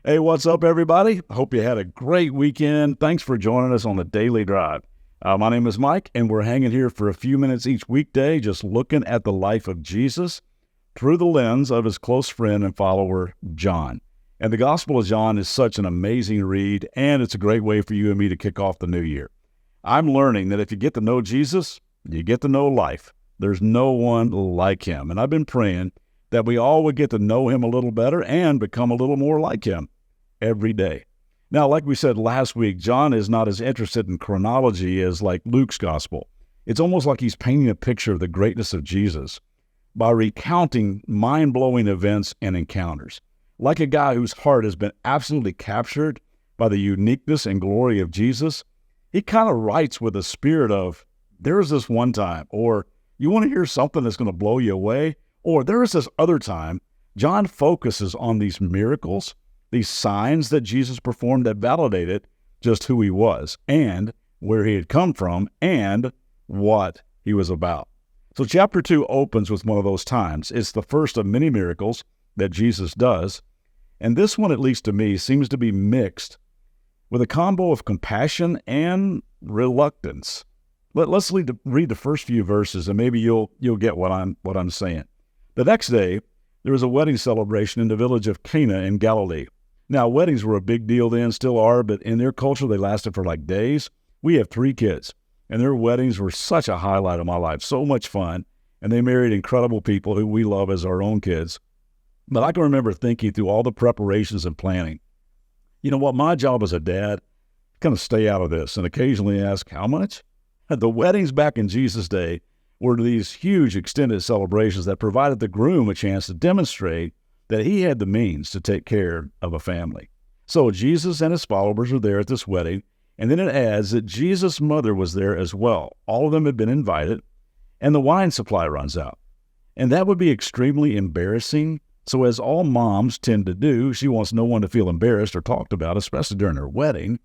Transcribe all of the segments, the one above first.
Hey, what's up, everybody? I hope you had a great weekend. Thanks for joining us on the Daily Drive. My name is Mike, and we're hanging here for a few minutes each weekday, just looking at the life of Jesus through the lens of his close friend and follower, John. And the Gospel of John is such an amazing read, and it's a great way for you and me to kick off the new year. I'm learning that if you get to know Jesus, you get to know life. There's no one like him. And I've been praying that we all would get to know him a little better and become a little more like him every day. Now, like we said last week, John is not as interested in chronology as like Luke's gospel. It's almost like he's painting a picture of the greatness of Jesus by recounting mind-blowing events and encounters. Like a guy whose heart has been absolutely captured by the uniqueness and glory of Jesus, he kind of writes with a spirit of, there was this one time, or you want to hear something that's going to blow you away, or there was this other time. John focuses on these miracles, these signs that Jesus performed that validated just who he was and where he had come from and what he was about. So chapter 2 opens with one of those times. It's the first of many miracles that Jesus does. And this one, at least to me, seems to be mixed with a combo of compassion and reluctance. Let's read the first few verses, and maybe you'll get what I'm saying. The next day, there was a wedding celebration in the village of Cana in Galilee. Now, weddings were a big deal then, still are, but in their culture, they lasted for like days. We have 3 kids, and their weddings were such a highlight of my life, so much fun, and they married incredible people who we love as our own kids. But I can remember thinking through all the preparations and planning. You know what? My job as a dad, kind of stay out of this and occasionally ask, how much? The weddings back in Jesus' day were these huge extended celebrations that provided the groom a chance to demonstrate that he had the means to take care of a family. So Jesus and his followers were there at this wedding, and then it adds that Jesus' mother was there as well. All of them had been invited, and the wine supply runs out. And that would be extremely embarrassing. So as all moms tend to do, she wants no one to feel embarrassed or talked about, especially during her wedding.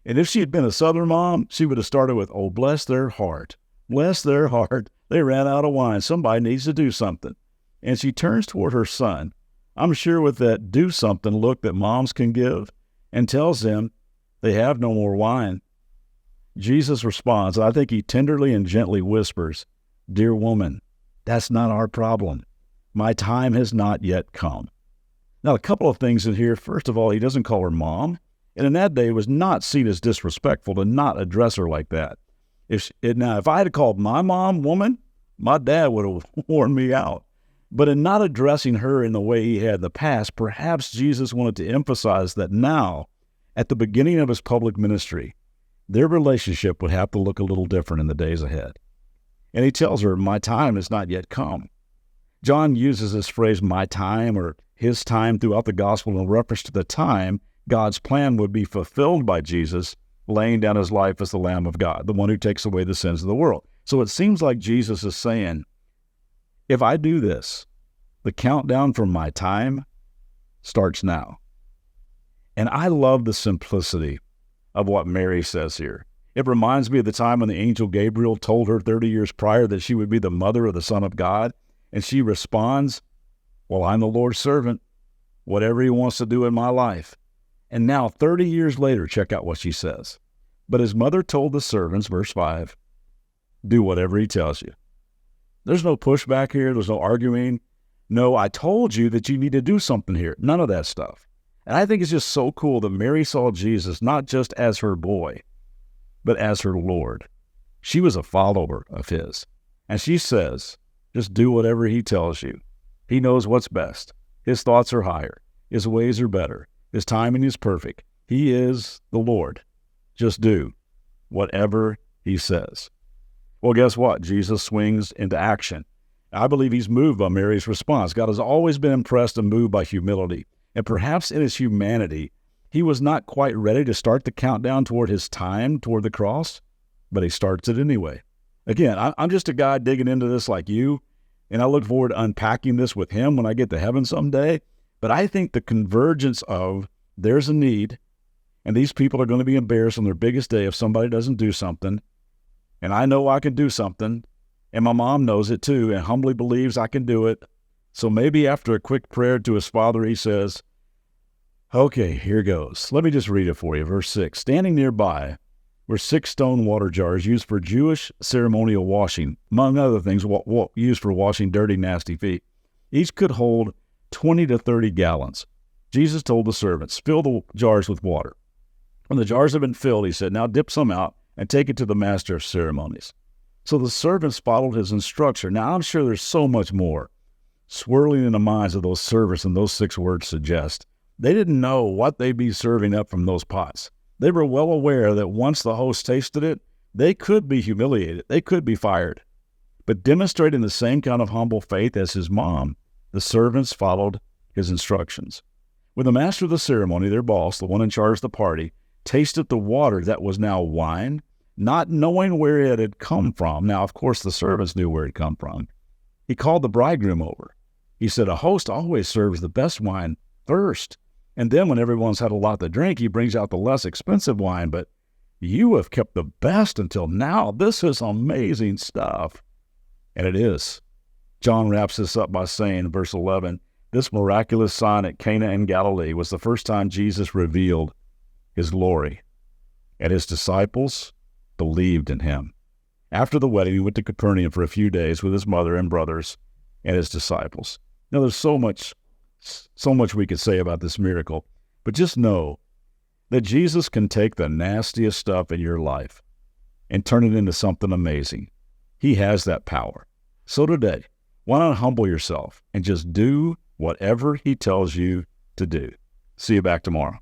And if she had been a Southern mom, she would have started with, oh, bless their heart. Bless their heart. They ran out of wine. Somebody needs to do something. And she turns toward her son, I'm sure with that do something look that moms can give, and tells them they have no more wine. Jesus responds, and I think he tenderly and gently whispers, dear woman, that's not our problem. My time has not yet come. Now, a couple of things in here. First of all, he doesn't call her mom. And in that day, it was not seen as disrespectful to not address her like that. If I had called my mom woman, my dad would have worn me out. But in not addressing her in the way he had in the past, perhaps Jesus wanted to emphasize that now, at the beginning of his public ministry, their relationship would have to look a little different in the days ahead. And he tells her, my time has not yet come. John uses this phrase, my time, or his time, throughout the gospel in reference to the time God's plan would be fulfilled by Jesus, laying down his life as the Lamb of God, the one who takes away the sins of the world. So it seems like Jesus is saying, if I do this, the countdown for my time starts now. And I love the simplicity of what Mary says here. It reminds me of the time when the angel Gabriel told her 30 years prior that she would be the mother of the Son of God. And she responds, well, I'm the Lord's servant, whatever he wants to do in my life. And now 30 years later, check out what she says. But his mother told the servants, verse 5, do whatever he tells you. There's no pushback here. There's no arguing. No, I told you that you need to do something here. None of that stuff. And I think it's just so cool that Mary saw Jesus not just as her boy, but as her Lord. She was a follower of his. And she says, just do whatever he tells you. He knows what's best. His thoughts are higher. His ways are better. His timing is perfect. He is the Lord. Just do whatever he says. Well, guess what? Jesus swings into action. I believe he's moved by Mary's response. God has always been impressed and moved by humility. And perhaps in his humanity, he was not quite ready to start the countdown toward his time, toward the cross, but he starts it anyway. Again, I'm just a guy digging into this like you, and I look forward to unpacking this with him when I get to heaven someday. But I think the convergence of there's a need, and these people are going to be embarrassed on their biggest day if somebody doesn't do something, and I know I can do something, and my mom knows it too and humbly believes I can do it. So maybe after a quick prayer to his father, he says, Okay, here goes. Let me just read it for you. Verse 6. Standing nearby were 6 stone water jars used for Jewish ceremonial washing, among other things, used for washing dirty, nasty feet. Each could hold 20 to 30 gallons. Jesus told the servants, fill the jars with water. When the jars had been filled, he said, now dip some out and take it to the master of ceremonies. So the servants followed his instruction. Now, I'm sure there's so much more swirling in the minds of those servants than those 6 words suggest. They didn't know what they'd be serving up from those pots. They were well aware that once the host tasted it, they could be humiliated. They could be fired. But demonstrating the same kind of humble faith as his mom, the servants followed his instructions. When the master of the ceremony, their boss, the one in charge of the party, tasted the water that was now wine, not knowing where it had come from. Now, of course, the servants knew where it had come from. He called the bridegroom over. He said, a host always serves the best wine first. And then when everyone's had a lot to drink, he brings out the less expensive wine. But you have kept the best until now. This is amazing stuff. And it is. John wraps this up by saying in verse 11, this miraculous sign at Cana in Galilee was the first time Jesus revealed his glory, and his disciples believed in him. After the wedding, he went to Capernaum for a few days with his mother and brothers and his disciples. Now, there's so much we could say about this miracle, but just know that Jesus can take the nastiest stuff in your life and turn it into something amazing. He has that power. So today, why not humble yourself and just do whatever he tells you to do? See you back tomorrow.